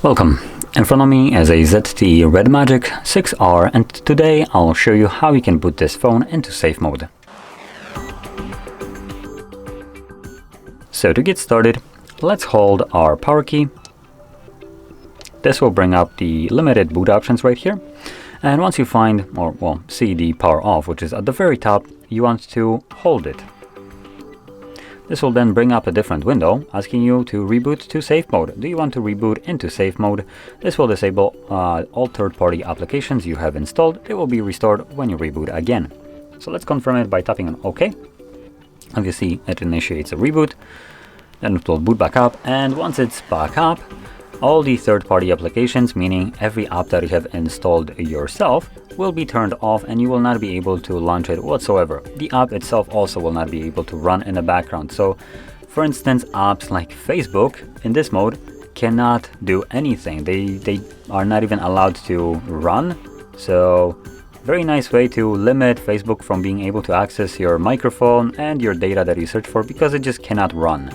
Welcome. In front of me is a ZTE RedMagic 6R, and today I'll show you how you can boot this phone into safe mode. So to get started, let's hold our power key. This will bring up the limited boot options right here. And once you find, or see the power off, which is at the very top, you want to hold it. This will then bring up a different window asking you to reboot to safe mode. Do you want to reboot into safe mode? This will disable all third-party applications you have installed. They will be restored when you reboot again. So let's confirm it by tapping on OK. As you see, it initiates a reboot. Then it will boot back up, and once it's back up, all the third-party applications, meaning every app that you have installed yourself, will be turned off and you will not be able to launch it whatsoever. The app itself also will not be able to run in the background. So, for instance, apps like Facebook in this mode cannot do anything. They are not even allowed to run. So, very nice way to limit Facebook from being able to access your microphone and your data that you search for, because it just cannot run.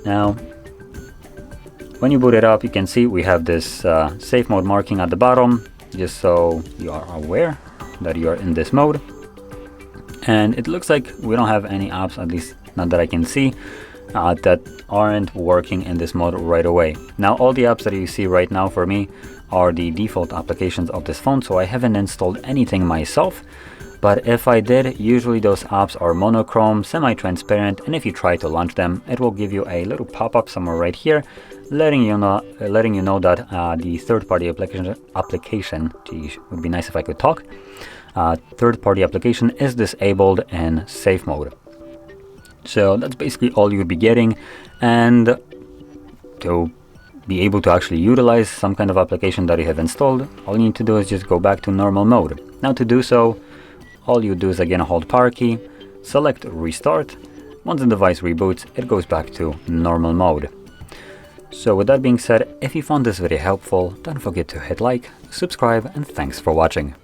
Now, when you boot it up, you can see we have this safe mode marking at the bottom, just so you are aware that you are in this mode. And it looks like we don't have any apps, at least not that I can see, that aren't working in this mode right away. Now, all the apps that you see right now for me are the default applications of this phone, so I haven't installed anything myself. But if I did, usually those apps are monochrome, semi-transparent, and if you try to launch them, it will give you a little pop-up somewhere right here, letting you know that the third-party application, geez, would be nice if I could talk, third-party application is disabled in safe mode. So that's basically all you would be getting, and to be able to actually utilize some kind of application that you have installed, all you need to do is just go back to normal mode. Now, to do so, all you do is again hold power key, select restart. Once the device reboots, it goes back to normal mode. So with that being said, if you found this video helpful, don't forget to hit like, subscribe, and thanks for watching.